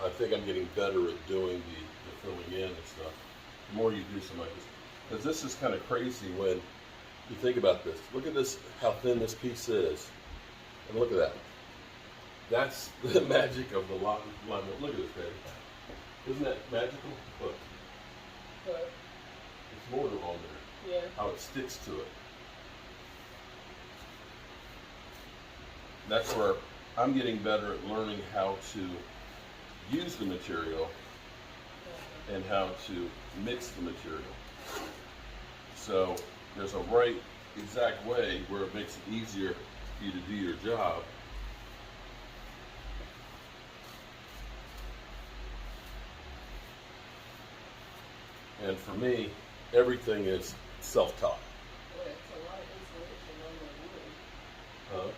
I think I'm getting better at doing the filling in and stuff. The more you do something like this, because this is kind of crazy when you think about this. Look at this, how thin this piece is, and look at that. That's the magic of the line. Look at this, baby. Isn't that magical? Look, But it's mortar on there. yeah. How it sticks to it. That's where I'm getting better at learning how to use the material and how to mix the material. So there's a right exact way where it makes it easier for you to do your job. And for me, everything is self-taught. Well, it's a lot of insulation on the wood. Huh?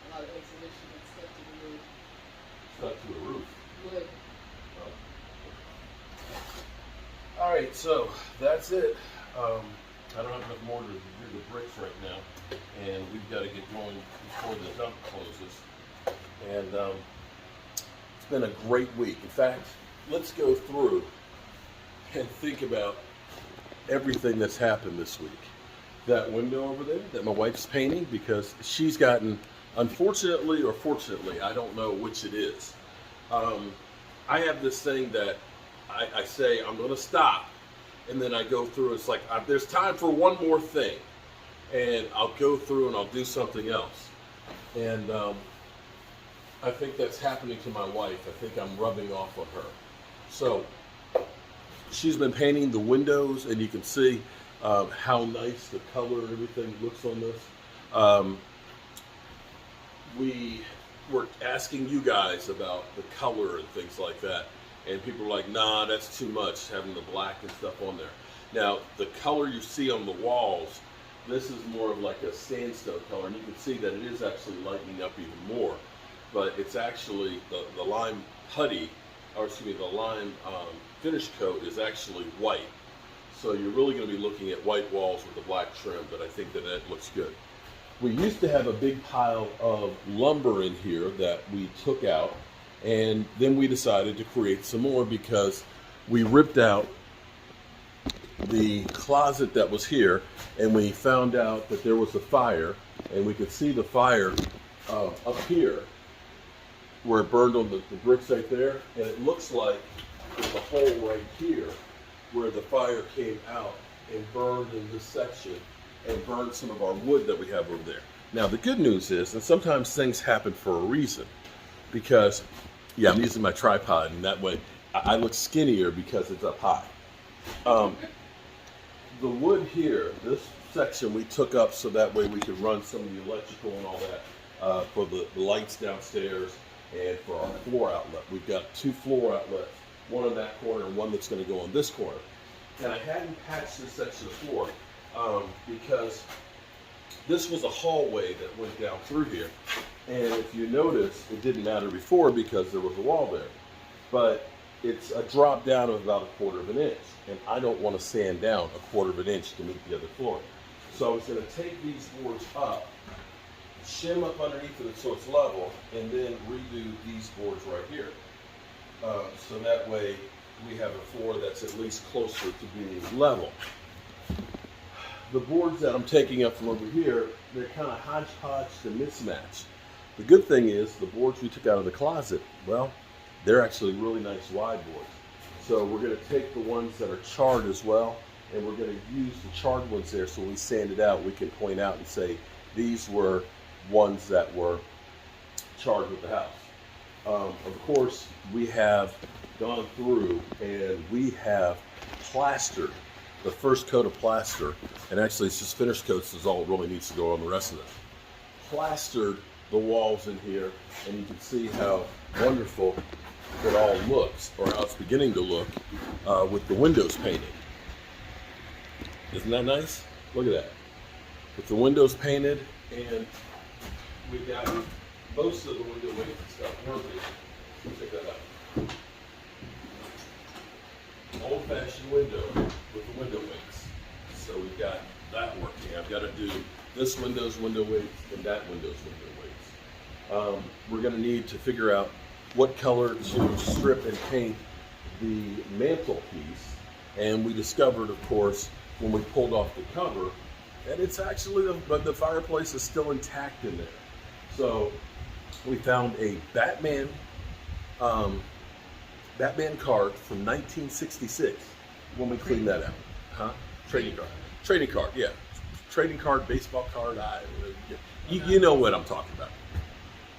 A lot of insulation that's stuck to the wood. Stuck to the roof. Wood. All right, so that's it. I don't have enough mortar to do the bricks right now, and we've got to get going before the dump closes. And it's been a great week. In fact, let's go through and think about everything that's happened this week. That window over there that my wife's painting, because she's gotten, unfortunately or fortunately, I don't know which it is. I have this thing that I say I'm going to stop, and then I go through. It's like there's time for one more thing, and I'll go through and I'll do something else. And I think that's happening to my wife. I think I'm rubbing off on her. So she's been painting the windows, and you can see how nice the color and everything looks on this. We were asking you guys about the color and things like that, and people are like, nah, that's too much, having the black and stuff on there. Now, the color you see on the walls, this is more of like a sandstone color, and you can see that it is actually lightening up even more, but it's actually the lime putty, or excuse me, the lime finish coat is actually white. So you're really going to be looking at white walls with the black trim, but I think that looks good. We used to have a big pile of lumber in here that we took out, and then we decided to create some more because we ripped out the closet that was here, and we found out that there was a fire, and we could see the fire up here where it burned on the bricks right there, and it looks like there's a hole right here where the fire came out and burned in this section and burned some of our wood that we have over there. Now the good news is, and sometimes things happen for a reason, because, yeah, I'm using my tripod, and that way I look skinnier because it's up high. The wood here, this section we took up so that way we could run some of the electrical and all that for the lights downstairs and for our floor outlet. We've got 2 floor outlets, one in that corner and one that's going to go on this corner. And I hadn't patched this section of floor because this was a hallway that went down through here. And if you notice, it didn't matter before because there was a wall there. But it's a drop down of about 1/4 of an inch. And I don't want to sand down 1/4 of an inch to meet the other floor. So I was going to take these boards up, shim up underneath it so it's level, and then redo these boards right here. So that way we have a floor that's at least closer to being level. The boards that I'm taking up from over here, they're kind of hodgepodge to mismatch. The good thing is the boards we took out of the closet, well, they're actually really nice wide boards. So we're going to take the ones that are charred as well, and we're going to use the charred ones there, so when we sand it out, we can point out and say these were ones that were charred with the house. Of course, we have gone through and we have plastered the first coat of plaster, and actually it's just finished coats is all it really needs to go on the rest of it. Plastered the walls in here, and you can see how wonderful it all looks, or how it's beginning to look with the windows painted. Isn't that nice? Look at that. With the windows painted, and we've got most of the window weights and stuff working. Check that out. Old-fashioned window with the window weights. So we've got that working. I've got to do this window's window weights and that window's window weights. We're going to need to figure out what color to strip and paint the mantelpiece. And we discovered, of course, when we pulled off the cover, that it's actually, but the fireplace is still intact in there. So we found a Batman card from 1966 when we cleaned that out. Huh? Trading card. Trading card, yeah. Trading card, baseball card. You know what I'm talking about.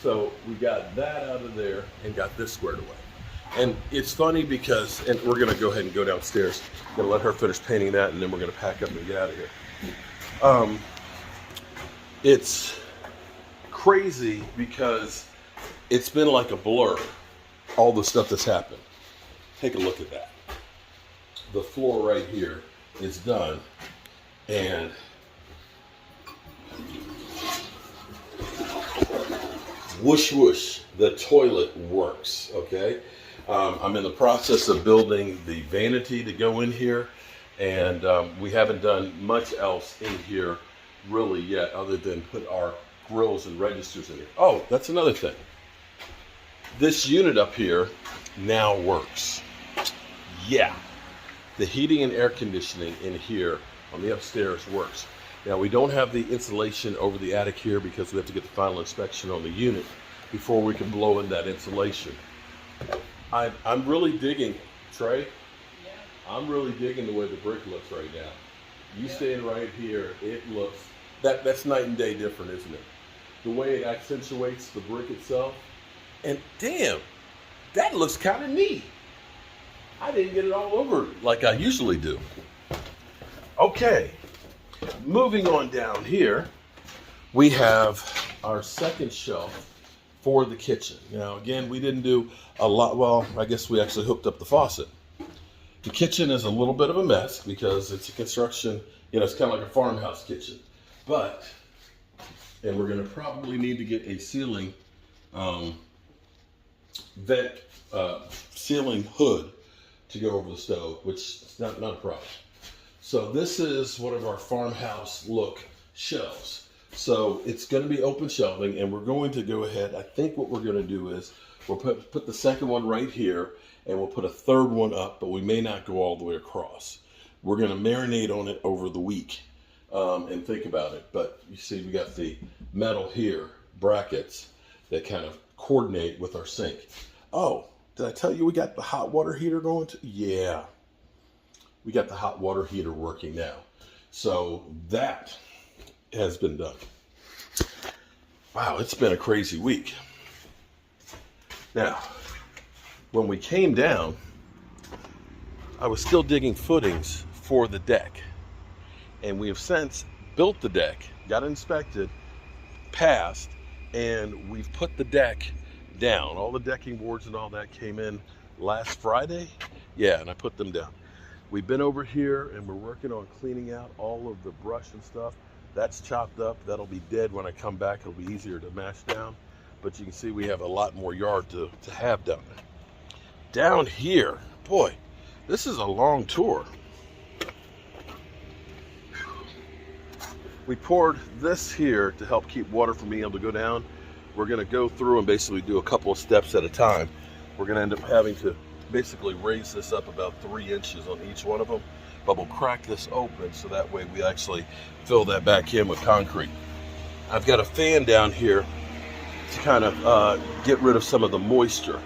So we got that out of there and got this squared away. And it's funny because, and we're gonna go ahead and go downstairs. Gonna let her finish painting that, and then we're gonna pack up and get out of here. It's crazy because it's been like a blur, all the stuff that's happened. Take a look at that. The floor right here is done, and whoosh whoosh, the toilet works, okay? I'm in the process of building the vanity to go in here, and we haven't done much else in here really yet other than put our grills and registers in here. Oh, that's another thing. This unit up here now works. Yeah, the heating and air conditioning in here on the upstairs works. Now, we don't have the insulation over the attic here because we have to get the final inspection on the unit before we can blow in that insulation. I'm really digging, Trey. Yeah. I'm really digging the way the brick looks right now. You staying right here, it looks, that's night and day different, isn't it? The way it accentuates the brick itself. And damn, that looks kind of neat. I didn't get it all over like I usually do. Okay, moving on down here, we have our second shelf for the kitchen. Now, again, we didn't do a lot. Well, I guess we actually hooked up the faucet. The kitchen is a little bit of a mess because it's a construction, it's kind of like a farmhouse kitchen. But, and we're going to probably need to get a ceiling ceiling hood to go over the stove, which is not a problem. So this is one of our farmhouse look shelves. So it's going to be open shelving, and we're going to go ahead. I think what we're going to do is we'll put the second one right here, and we'll put a third one up, but we may not go all the way across. We're going to marinate on it over the week and think about it. But you see, we got the metal here, brackets that kind of coordinate with our sink. Oh, did I tell you we got the hot water heater going to? Yeah, we got the hot water heater working now. So that has been done. Wow, it's been a crazy week. Now, when we came down, I was still digging footings for the deck. And we have since built the deck, got it inspected, passed, and we've put the deck down. All the decking boards and all that came in last Friday. Yeah, and I put them down. We've been over here and we're working on cleaning out all of the brush and stuff. That's chopped up. That'll be dead when I come back. It'll be easier to mash down. But you can see we have a lot more yard to have down there. Down here, boy, this is a long tour. We poured this here to help keep water from being able to go down. We're going to go through and basically do a couple of steps at a time. We're going to end up having to basically raise this up about 3 inches on each one of them. But we'll crack this open so that way we actually fill that back in with concrete. I've got a fan down here to kind of get rid of some of the moisture.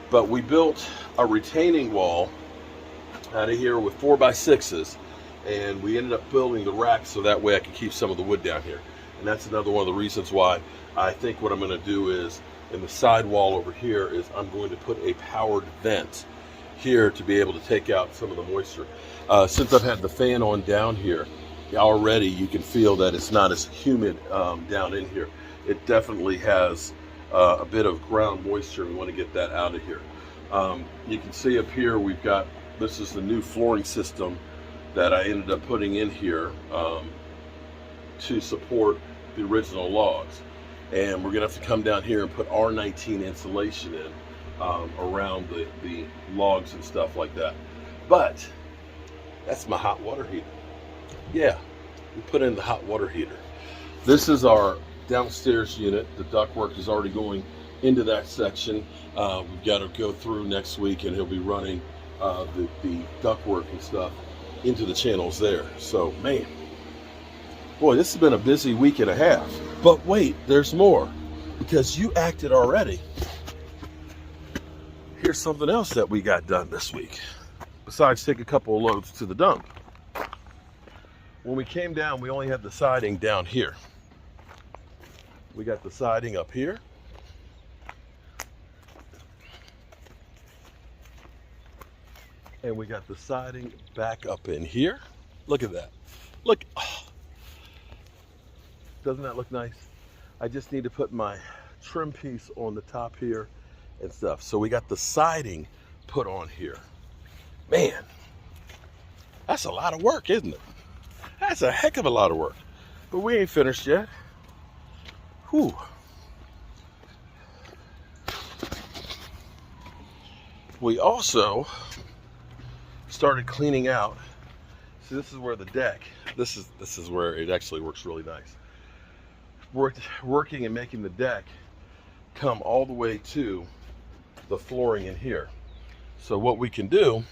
But we built a retaining wall out of here with 4x6s, and we ended up building the rack so that way I can keep some of the wood down here. And that's another one of the reasons why I think what I'm going to do is in the side wall over here is I'm going to put a powered vent here to be able to take out some of the moisture. Since I've had the fan on down here, already you can feel that it's not as humid down in here. It definitely has a bit of ground moisture. We want to get that out of here. You can see up here we've got, this is the new flooring system that I ended up putting in here to support the original logs. And we're gonna have to come down here and put R19 insulation in around the logs and stuff like that. But that's my hot water heater. Yeah, we put in the hot water heater. This is our downstairs unit. The ductwork is already going into that section. We've got to go through next week, and he'll be running the ductwork and stuff into the channels there. So, man, boy, this has been a busy week and a half. But wait, there's more, because you acted already. Here's something else that we got done this week, besides take a couple of loads to the dump. When we came down, we only had the siding down here. We got the siding up here. And we got the siding back up in here. Look at that. Look. Oh. Doesn't that look nice? I just need to put my trim piece on the top here and stuff. So we got the siding put on here. Man, that's a lot of work, isn't it? That's a heck of a lot of work. But we ain't finished yet. Whew. We also started cleaning out. See, this is where the deck, this is where it actually works really nice. Working and making the deck come all the way to the flooring in here. So what we can do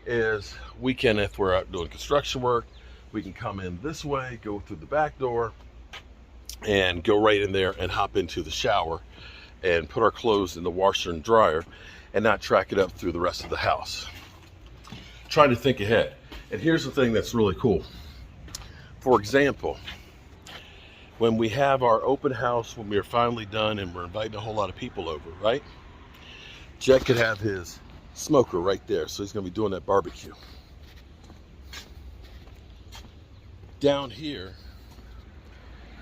is we can, if we're out doing construction work, we can come in this way, go through the back door, and go right in there and hop into the shower and put our clothes in the washer and dryer and not track it up through the rest of the house. Trying to think ahead. And here's the thing that's really cool. For example, when we have our open house, when we are finally done and we're inviting a whole lot of people over, right? Jet could have his smoker right there, so he's going to be doing that barbecue. Down here,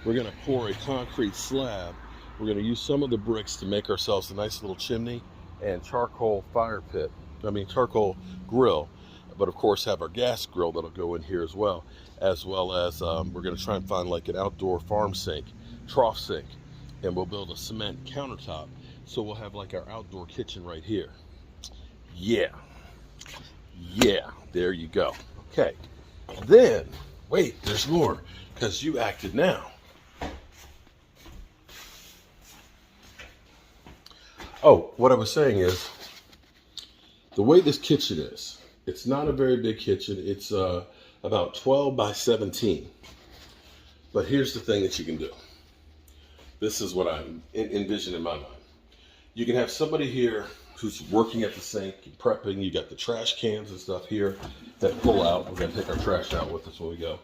we're going to pour a concrete slab. We're going to use some of the bricks to make ourselves a nice little chimney and charcoal charcoal grill. But of course have our gas grill that'll go in here as well as we're going to try and find like an outdoor farm sink, trough sink, and we'll build a cement countertop. So we'll have like our outdoor kitchen right here. Yeah, there you go. Okay, then, wait, there's more, because you acted now. Oh, what I was saying is, the way this kitchen is, it's not a very big kitchen. It's about 12 by 17. But here's the thing that you can do. This is what I envision in my mind. You can have somebody here who's working at the sink, prepping. You got the trash cans and stuff here that pull out. We're going to take our trash out with us when we go.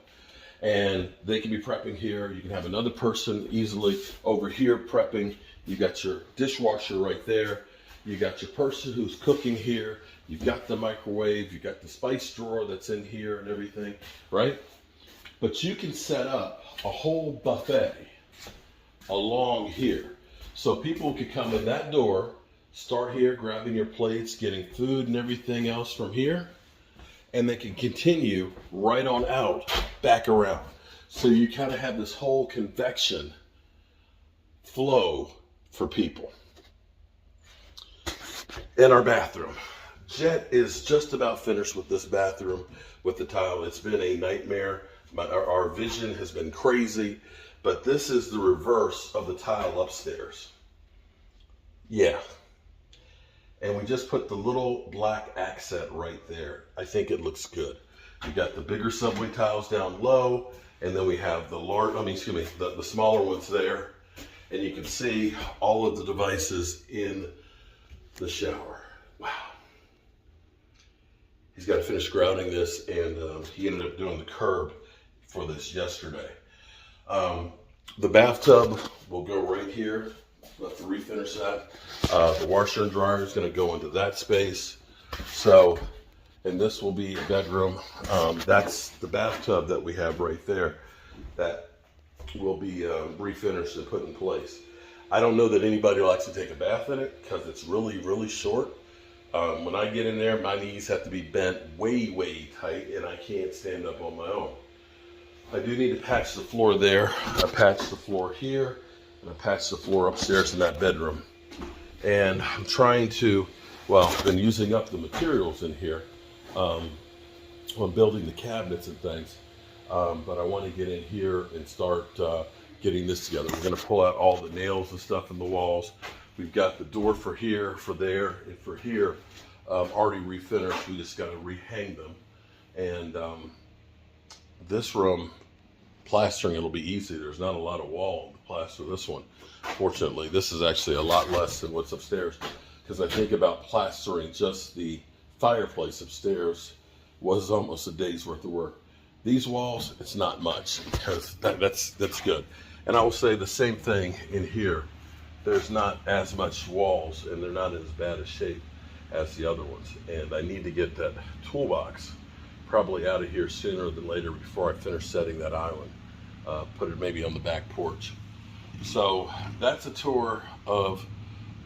And they can be prepping here. You can have another person easily over here prepping. You got your dishwasher right there. You got your person who's cooking here. You've got the microwave. You've got the spice drawer that's in here and everything, right? But you can set up a whole buffet along here. So people could come in that door, start here, grabbing your plates, getting food and everything else from here, and they can continue right on out, back around. So you kind of have this whole convection flow for people. In our bathroom, Jet is just about finished with this bathroom with the tile. It's been a nightmare. Our vision has been crazy, but this is the reverse of the tile upstairs. Yeah. And we just put the little black accent right there. I think it looks good. You got the bigger subway tiles down low, and then we have the smaller ones there. And you can see all of the devices in the shower. Wow. He's got to finish grouting this, and he ended up doing the curb for this yesterday. The bathtub will go right here. We'll have to refinish that. The washer and dryer is going to go into that space. So, and this will be a bedroom. That's the bathtub that we have right there that will be refinished and put in place. I don't know that anybody likes to take a bath in it because it's really, really short. When I get in there, my knees have to be bent way, way tight, and I can't stand up on my own. I do need to patch the floor there. I patched the floor here, and I patched the floor upstairs in that bedroom. And I'm trying to, I've been using up the materials in here when building the cabinets and things. But I want to get in here and start getting this together. We're going to pull out all the nails and stuff in the walls. We've got the door for here, for there, and for here already refinished. We just got to rehang them. And this room, plastering, it'll be easy. There's not a lot of wall to plaster this one. Fortunately, this is actually a lot less than what's upstairs, because I think about plastering just the fireplace upstairs was almost a day's worth of work. These walls, it's not much, because that's good. And I will say the same thing in here. There's not as much walls, and they're not as bad a shape as the other ones. And I need to get that toolbox probably out of here sooner than later before I finish setting that island. Put it maybe on the back porch. So that's a tour of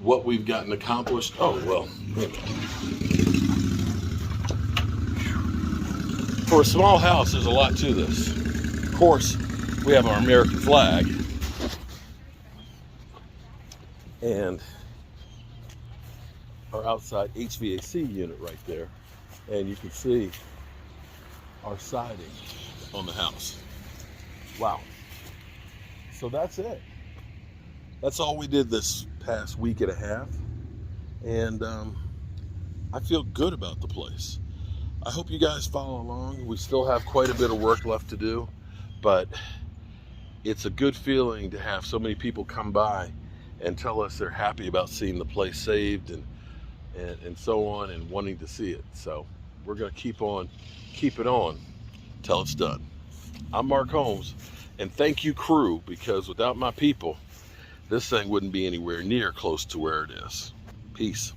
what we've gotten accomplished. Oh, well, for a small house, there's a lot to this. Of course, we have our American flag. And our outside HVAC unit right there. And you can see our siding on the house. Wow. So that's it. That's all we did this past week and a half. And I feel good about the place. I hope you guys follow along. We still have quite a bit of work left to do, but it's a good feeling to have so many people come by and tell us they're happy about seeing the place saved and so on, and wanting to see it. So we're going to keep it on till it's done. I'm Mark Holmes, and thank you, crew, because without my people, this thing wouldn't be anywhere near close to where it is. Peace.